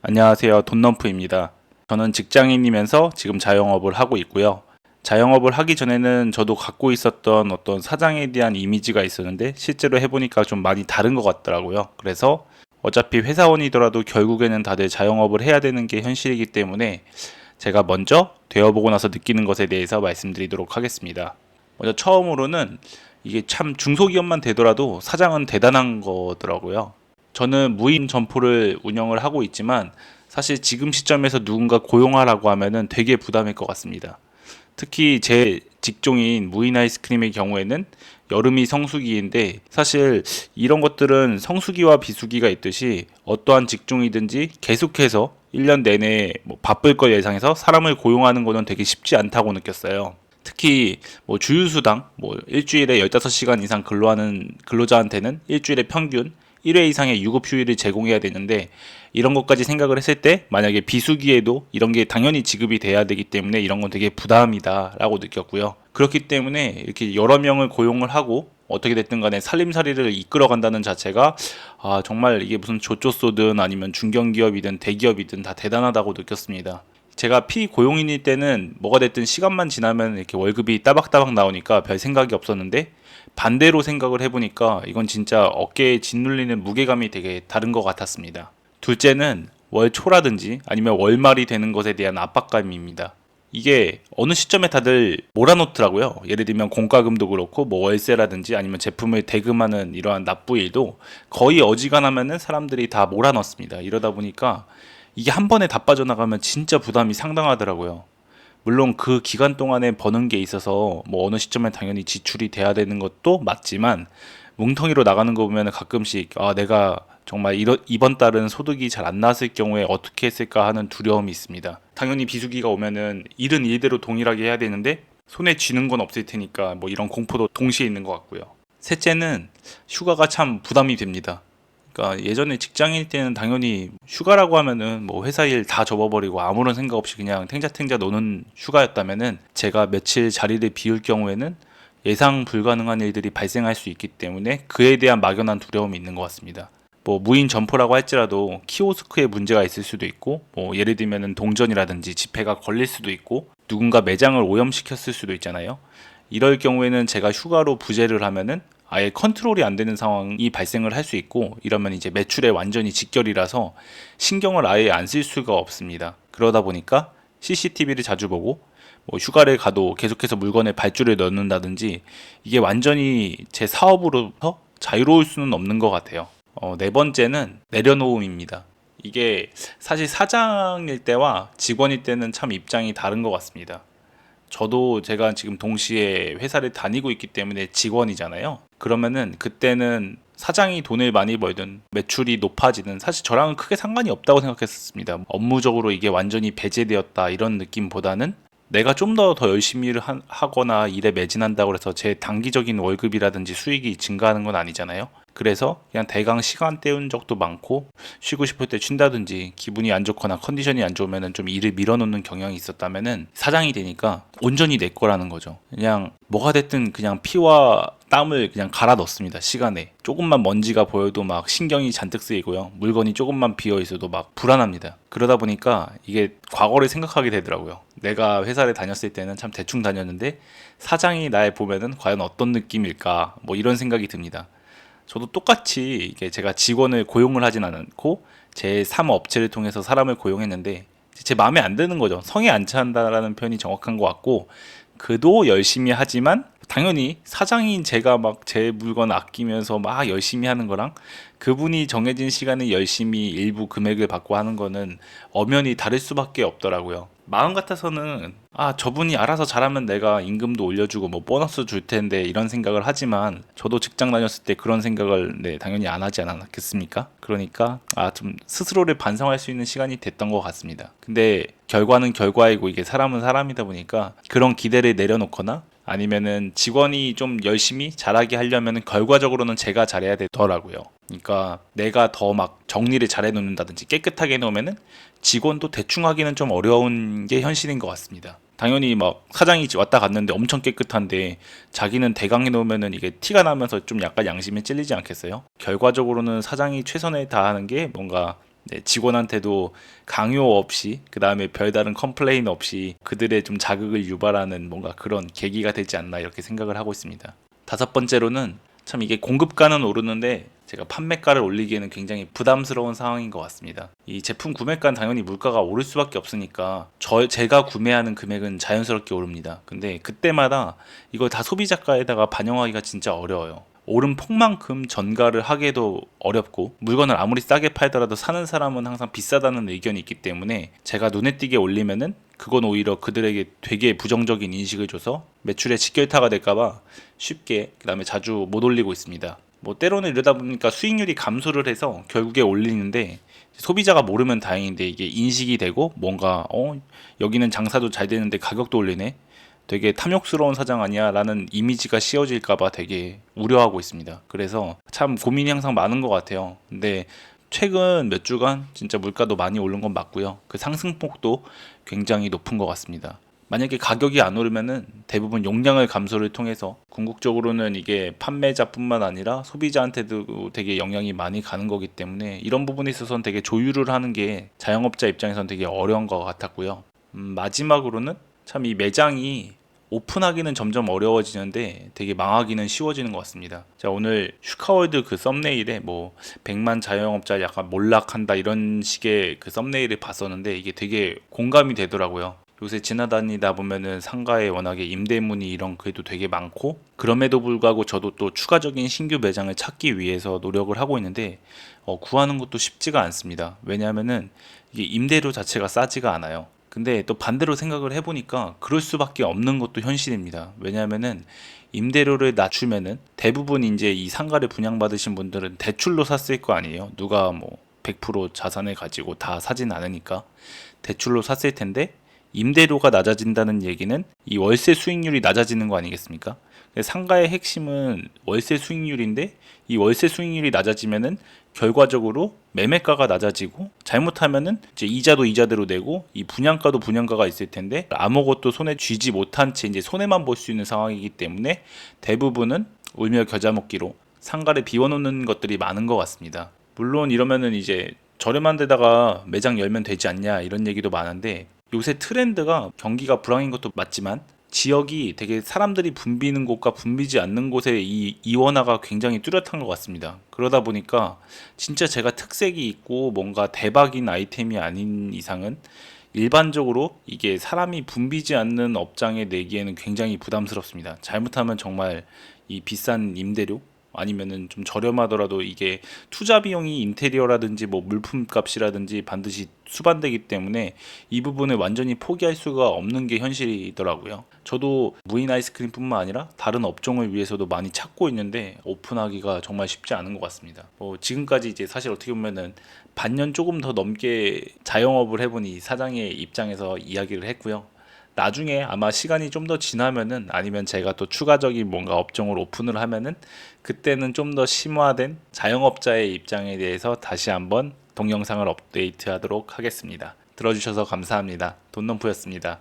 안녕하세요. 돈넘프입니다. 저는 직장인이면서 지금 자영업을 하고 있고요. 자영업을 하기 전에는 저도 갖고 있었던 어떤 사장에 대한 이미지가 있었는데 실제로 해보니까 좀 많이 다른 것 같더라고요. 그래서 어차피 회사원이더라도 결국에는 다들 자영업을 해야 되는 게 현실이기 때문에 제가 먼저 되어보고 나서 느끼는 것에 대해서 말씀드리도록 하겠습니다. 먼저 처음으로는 이게 참 중소기업만 되더라도 사장은 대단한 거더라고요. 저는 무인 점포를 운영을 하고 있지만 사실 지금 시점에서 누군가 고용하라고 하면은 되게 부담일 것 같습니다. 특히 제 직종인 무인 아이스크림의 경우에는 여름이 성수기인데 사실 이런 것들은 성수기와 비수기가 있듯이 어떠한 직종이든지 계속해서 1년 내내 바쁠 걸 예상해서 사람을 고용하는 거는 되게 쉽지 않다고 느꼈어요. 특히 주휴수당 일주일에 15시간 이상 근로하는 근로자한테는 일주일에 평균 1회 이상의 유급 휴일을 제공해야 되는데 이런 것까지 생각을 했을 때 만약에 비수기에도 이런 게 당연히 지급이 돼야 되기 때문에 이런 건 되게 부담이다라고 느꼈고요. 그렇기 때문에 이렇게 여러 명을 고용을 하고 어떻게 됐든 간에 살림살이를 이끌어 간다는 자체가 정말 이게 무슨 조조소든 아니면 중견기업이든 대기업이든 다 대단하다고 느꼈습니다. 제가 피고용인일 때는 뭐가 됐든 시간만 지나면 이렇게 월급이 따박따박 나오니까 별 생각이 없었는데 반대로 생각을 해보니까 이건 진짜 어깨에 짓눌리는 무게감이 되게 다른 것 같았습니다. 둘째는 월 초라든지 아니면 월말이 되는 것에 대한 압박감입니다. 이게 어느 시점에 다들 몰아놓더라고요. 예를 들면 공과금도 그렇고 월세라든지 아니면 제품을 대금하는 이러한 납부일도 거의 어지간하면은 사람들이 다 몰아넣습니다. 이러다 보니까 이게 한 번에 다 빠져나가면 진짜 부담이 상당하더라고요. 물론 그 기간 동안에 버는 게 있어서 어느 시점에 당연히 지출이 돼야 되는 것도 맞지만 뭉텅이로 나가는 거 보면 가끔씩 내가 정말 이번 달은 소득이 잘 안 나왔을 경우에 어떻게 했을까 하는 두려움이 있습니다. 당연히 비수기가 오면은 일은 일대로 동일하게 해야 되는데 손에 쥐는 건 없을 테니까 이런 공포도 동시에 있는 것 같고요. 셋째는 휴가가 참 부담이 됩니다. 그러니까 예전에 직장일 때는 당연히 휴가라고 하면은 회사 일 다 접어버리고 아무런 생각 없이 그냥 탱자탱자 노는 휴가였다면은 제가 며칠 자리를 비울 경우에는 예상 불가능한 일들이 발생할 수 있기 때문에 그에 대한 막연한 두려움이 있는 것 같습니다. 무인 점포라고 할지라도 키오스크에 문제가 있을 수도 있고 예를 들면은 동전이라든지 지폐가 걸릴 수도 있고 누군가 매장을 오염시켰을 수도 있잖아요. 이럴 경우에는 제가 휴가로 부재를 하면은 아예 컨트롤이 안 되는 상황이 발생을 할 수 있고 이러면 이제 매출에 완전히 직결이라서 신경을 아예 안 쓸 수가 없습니다. 그러다 보니까 CCTV를 자주 보고 휴가를 가도 계속해서 물건에 발주를 넣는다든지 이게 완전히 제 사업으로서 자유로울 수는 없는 것 같아요. 네 번째는 내려놓음입니다. 이게 사실 사장일 때와 직원일 때는 참 입장이 다른 것 같습니다. 저도 제가 지금 동시에 회사를 다니고 있기 때문에 직원이잖아요. 그러면은 그때는 사장이 돈을 많이 벌든 매출이 높아지든 사실 저랑은 크게 상관이 없다고 생각했었습니다. 업무적으로 이게 완전히 배제되었다 이런 느낌보다는 내가 좀 더 열심히 일을 하거나 일에 매진한다고 해서 제 단기적인 월급이라든지 수익이 증가하는 건 아니잖아요. 그래서 그냥 대강 시간 때운 적도 많고 쉬고 싶을 때 쉰다든지 기분이 안 좋거나 컨디션이 안 좋으면은 좀 일을 밀어놓는 경향이 있었다면은 사장이 되니까 온전히 내 거라는 거죠. 그냥 뭐가 됐든 그냥 피와 땀을 그냥 갈아 넣습니다. 시간에 조금만 먼지가 보여도 막 신경이 잔뜩 쓰이고요. 물건이 조금만 비어 있어도 막 불안합니다. 그러다 보니까 이게 과거를 생각하게 되더라고요. 내가 회사를 다녔을 때는 참 대충 다녔는데 사장이 날 보면은 과연 어떤 느낌일까 이런 생각이 듭니다. 저도 똑같이 이게 제가 직원을 고용을 하진 않고 제 사업체를 통해서 사람을 고용했는데 제 마음에 안 드는 거죠. 성에 안 찬다라는 표현이 정확한 것 같고 그도 열심히 하지만 당연히 사장인 제가 막 제 물건 아끼면서 막 열심히 하는 거랑 그분이 정해진 시간에 열심히 일부 금액을 받고 하는 거는 엄연히 다를 수밖에 없더라고요. 마음 같아서는 저분이 알아서 잘하면 내가 임금도 올려주고 보너스 줄 텐데 이런 생각을 하지만 저도 직장 다녔을 때 그런 생각을 당연히 안 하지 않았겠습니까? 그러니까 좀 스스로를 반성할 수 있는 시간이 됐던 것 같습니다. 근데 결과는 결과이고 이게 사람은 사람이다 보니까 그런 기대를 내려놓거나 아니면은 직원이 좀 열심히 잘하게 하려면 결과적으로는 제가 잘해야 되더라고요. 그러니까 내가 더 막 정리를 잘해 놓는다든지 깨끗하게 해 놓으면은 직원도 대충 하기는 좀 어려운 게 현실인 것 같습니다. 당연히 막 사장이 왔다 갔는데 엄청 깨끗한데 자기는 대강 해 놓으면은 이게 티가 나면서 좀 약간 양심에 찔리지 않겠어요? 결과적으로는 사장이 최선을 다하는 게 뭔가 네, 직원한테도 강요 없이 그 다음에 별다른 컴플레인 없이 그들의 좀 자극을 유발하는 뭔가 그런 계기가 되지 않나 이렇게 생각을 하고 있습니다. 다섯 번째로는 참 이게 공급가는 오르는데 제가 판매가를 올리기에는 굉장히 부담스러운 상황인 것 같습니다. 이 제품 구매가는 당연히 물가가 오를 수밖에 없으니까 제가 구매하는 금액은 자연스럽게 오릅니다. 근데 그때마다 이걸 다 소비자가에다가 반영하기가 진짜 어려워요. 오른 폭만큼 전가를 하기도 어렵고 물건을 아무리 싸게 팔더라도 사는 사람은 항상 비싸다는 의견이 있기 때문에 제가 눈에 띄게 올리면은 그건 오히려 그들에게 되게 부정적인 인식을 줘서 매출의 직결타가 될까봐 쉽게 그 다음에 자주 못 올리고 있습니다. 뭐 때로는 이러다 보니까 수익률이 감소를 해서 결국에 올리는데 소비자가 모르면 다행인데 이게 인식이 되고 뭔가 여기는 장사도 잘 되는데 가격도 올리네, 되게 탐욕스러운 사장 아니야 라는 이미지가 씌워질까봐 되게 우려하고 있습니다. 그래서 참 고민이 항상 많은 것 같아요. 근데 최근 몇 주간 진짜 물가도 많이 오른 건 맞고요. 그 상승폭도 굉장히 높은 것 같습니다. 만약에 가격이 안 오르면은 대부분 용량을 감소를 통해서 궁극적으로는 이게 판매자뿐만 아니라 소비자한테도 되게 영향이 많이 가는 거기 때문에 이런 부분에 있어서는 되게 조율을 하는 게 자영업자 입장에서는 되게 어려운 것 같았고요. 마지막으로는 참 이 매장이 오픈하기는 점점 어려워지는데 되게 망하기는 쉬워지는 것 같습니다. 자, 오늘 슈카월드 그 썸네일에 뭐 100만 자영업자 약간 몰락한다 이런 식의 그 썸네일을 봤었는데 이게 되게 공감이 되더라고요. 요새 지나다니다 보면은 상가에 워낙에 임대문이 이런 그래도 되게 많고 그럼에도 불구하고 저도 또 추가적인 신규 매장을 찾기 위해서 노력을 하고 있는데 구하는 것도 쉽지가 않습니다. 왜냐하면은 이게 임대료 자체가 싸지가 않아요. 근데 또 반대로 생각을 해보니까 그럴 수밖에 없는 것도 현실입니다. 왜냐하면은 임대료를 낮추면은 대부분 이제 이 상가를 분양받으신 분들은 대출로 샀을 거 아니에요. 누가 뭐 100% 자산을 가지고 다 사진 않으니까 대출로 샀을 텐데 임대료가 낮아진다는 얘기는 이 월세 수익률이 낮아지는 거 아니겠습니까? 상가의 핵심은 월세 수익률인데 이 월세 수익률이 낮아지면은 결과적으로 매매가가 낮아지고 잘못하면은 이제 이자도 이자대로 내고 이 분양가도 분양가가 있을 텐데 아무것도 손에 쥐지 못한 채 이제 손해만 볼 수 있는 상황이기 때문에 대부분은 울며 겨자 먹기로 상가를 비워놓는 것들이 많은 것 같습니다. 물론 이러면은 이제 저렴한 데다가 매장 열면 되지 않냐 이런 얘기도 많은데 요새 트렌드가 경기가 불황인 것도 맞지만 지역이 되게 사람들이 붐비는 곳과 붐비지 않는 곳의 이 이원화가 굉장히 뚜렷한 것 같습니다. 그러다 보니까 진짜 제가 특색이 있고 뭔가 대박인 아이템이 아닌 이상은 일반적으로 이게 사람이 붐비지 않는 업장에 내기에는 굉장히 부담스럽습니다. 잘못하면 정말 이 비싼 임대료 아니면은 좀 저렴하더라도 이게 투자 비용이 인테리어라든지 뭐 물품 값이라든지 반드시 수반되기 때문에 이 부분을 완전히 포기할 수가 없는 게 현실이더라고요. 저도 무인 아이스크림뿐만 아니라 다른 업종을 위해서도 많이 찾고 있는데 오픈하기가 정말 쉽지 않은 것 같습니다. 지금까지 이제 사실 어떻게 보면은 반년 조금 더 넘게 자영업을 해본 이 사장의 입장에서 이야기를 했고요. 나중에 아마 시간이 좀 더 지나면은 아니면 제가 또 추가적인 뭔가 업종을 오픈을 하면은 그때는 좀 더 심화된 자영업자의 입장에 대해서 다시 한번 동영상을 업데이트하도록 하겠습니다. 들어주셔서 감사합니다. 돈넘프였습니다.